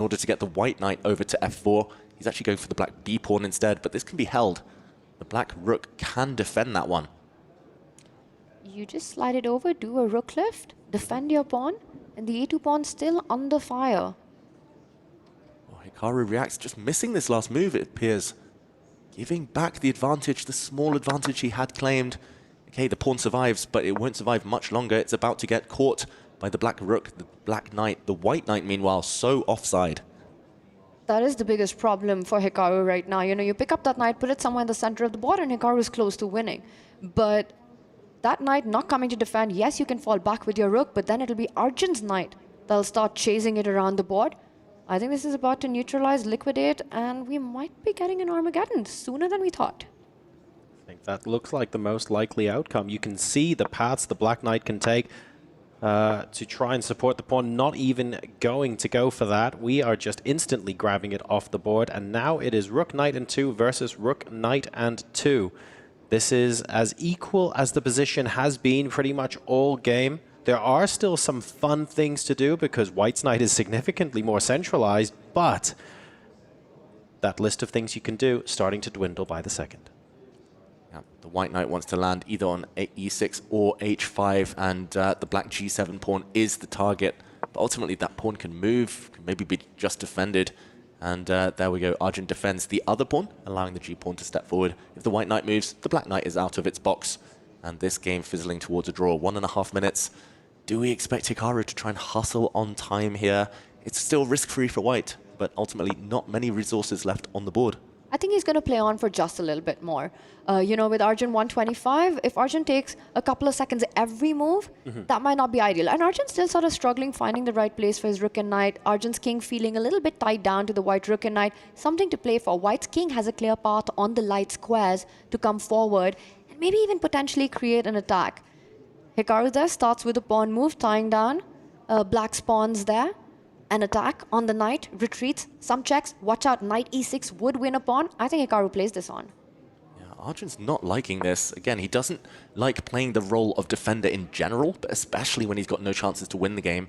in order to get the white knight over to f4. He's actually going for the black b pawn instead, but this can be held. The black rook can defend that one. You just slide it over, do a rook lift, defend your pawn, and the a2 pawn still under fire. Well, Hikaru reacts, just missing this last move, it appears. Giving back the advantage, the small advantage he had claimed. Okay, the pawn survives, but it won't survive much longer. It's about to get caught by the black rook, the black knight. The white knight, meanwhile, so offside. That is the biggest problem for Hikaru right now. You know, you pick up that knight, put it somewhere in the center of the board, and Hikaru is close to winning. But that knight not coming to defend, yes, you can fall back with your rook, but then it'll be Arjun's knight that'll start chasing it around the board. I think this is about to neutralize, liquidate, and we might be getting an Armageddon sooner than we thought. I think that looks like the most likely outcome. You can see the paths the black knight can take to try and support the pawn, not even going to go for that. We are just instantly grabbing it off the board, and now it is rook knight and 2 versus rook knight and 2. This is as equal as the position has been pretty much all game. There are still some fun things to do because white's knight is significantly more centralized, but that list of things you can do starting to dwindle by the second. Yeah, the white knight wants to land either on e6 or h5, and the black g7 pawn is the target. But ultimately, that pawn can move, can maybe be just defended. And there we go. Arjun defends the other pawn, allowing the g-pawn to step forward. If the white knight moves, the black knight is out of its box. And this game fizzling towards a draw. 1.5 minutes. Do we expect Hikaru to try and hustle on time here? It's still risk-free for white, but ultimately not many resources left on the board. I think he's going to play on for just a little bit more. You know, with Arjun 125, if Arjun takes a couple of seconds every move, that might not be ideal. And Arjun's still sort of struggling finding the right place for his rook and knight. Arjun's king feeling a little bit tied down to the white rook and knight. Something to play for. White's king has a clear path on the light squares to come forward and maybe even potentially create an attack. Hikaru there starts with a pawn move, tying down. Black's pawns there. An attack on the knight, retreats, some checks. Watch out, knight e6 would win a pawn. I think Hikaru plays this on. Yeah, Arjun's not liking this. Again, he doesn't like playing the role of defender in general, but especially when he's got no chances to win the game.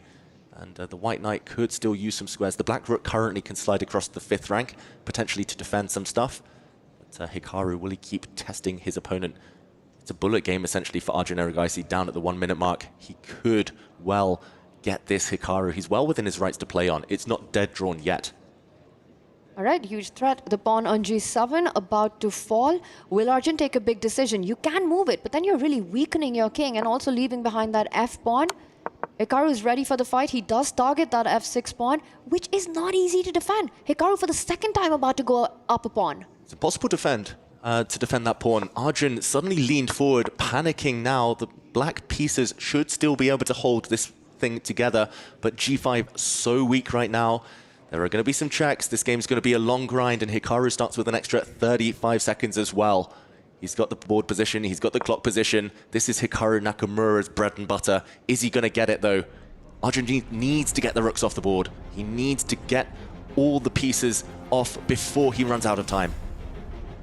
And the white knight could still use some squares. The black rook currently can slide across the 5th rank, potentially to defend some stuff. But Hikaru, will he keep testing his opponent? It's a bullet game, essentially, for Arjun Erigaisi down at the 1 minute mark. He could well get this Hikaru. He's well within his rights to play on. It's not dead drawn yet. All right, huge threat. The pawn on g7 about to fall. Will Arjun take a big decision? You can move it, but then you're really weakening your king and also leaving behind that f pawn. Hikaru is ready for the fight. He does target that f6 pawn, which is not easy to defend. Hikaru for the second time about to go up a pawn. It's impossible to defend that pawn. Arjun suddenly leaned forward, panicking now. The black pieces should still be able to hold this thing together, but g5 so weak right now. There are going to be some checks. This game's going to be a long grind, and Hikaru starts with an extra 35 seconds as well. He's got the board position, he's got the clock position. This is Hikaru Nakamura's bread and butter. Is he going to get it though? Arjun needs to get the rooks off the board. He needs to get all the pieces off before he runs out of time.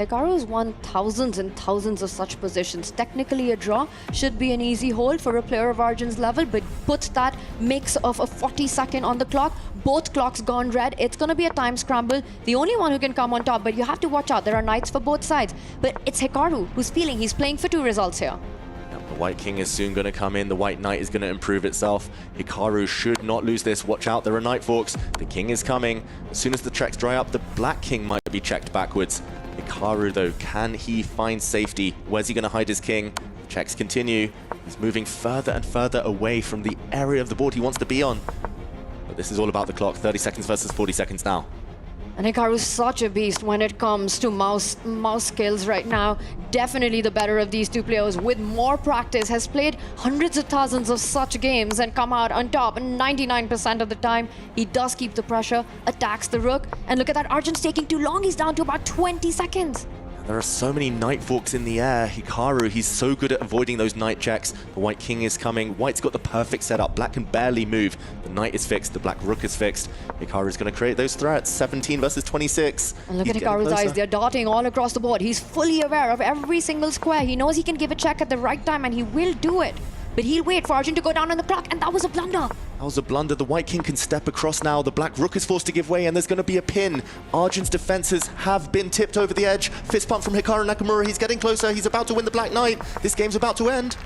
Hikaru has won thousands and thousands of such positions. Technically a draw should be an easy hold for a player of Arjun's level, but put that mix of a 40-second on the clock, both clocks gone red. It's going to be a time scramble. The only one who can come on top, but you have to watch out. There are knights for both sides. But it's Hikaru who's feeling he's playing for 2 results here. The white king is soon going to come in. The white knight is going to improve itself. Hikaru should not lose this. Watch out, there are knight forks. The king is coming. As soon as the checks dry up, the black king might be checked backwards. Hikaru, though, can he find safety? Where's he going to hide his king? Checks continue. He's moving further and further away from the area of the board he wants to be on. But this is all about the clock. 30 seconds versus 40 seconds now. And Hikaru is such a beast when it comes to mouse skills right now. Definitely the better of these two players with more practice, has played hundreds of thousands of such games and come out on top. And 99% of the time, he does keep the pressure, attacks the rook. And look at that, Arjun's taking too long. He's down to about 20 seconds. There are so many knight forks in the air. Hikaru, he's so good at avoiding those knight checks. The white king is coming. White's got the perfect setup. Black can barely move. The knight is fixed. The black rook is fixed. Hikaru is going to create those threats. 17 versus 26. And look at Hikaru's eyes. They're darting all across the board. He's fully aware of every single square. He knows he can give a check at the right time, and he will do it. But he'll wait for Arjun to go down on the clock, and that was a blunder. That was a blunder. The White King can step across now. The Black Rook is forced to give way, and there's going to be a pin. Arjun's defenses have been tipped over the edge. Fist pump from Hikaru Nakamura. He's getting closer. He's about to win the Black Knight. This game's about to end.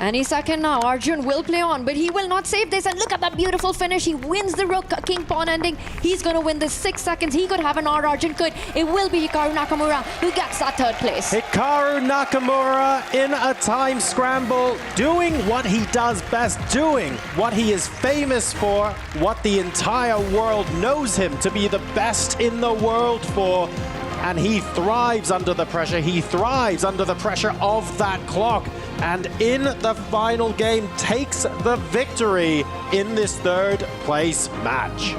Any second now, Arjun will play on, but he will not save this. And look at that beautiful finish. He wins the Rook King Pawn ending. He's going to win this 6 seconds. He could have an R. Arjun could. It will be Hikaru Nakamura who gets that 3rd place. Hikaru Nakamura in a time scramble, doing what he does best, doing what he is famous for, what the entire world knows him to be the best in the world for. And he thrives under the pressure. He thrives under the pressure of that clock. And in the final game, takes the victory in this 3rd place match.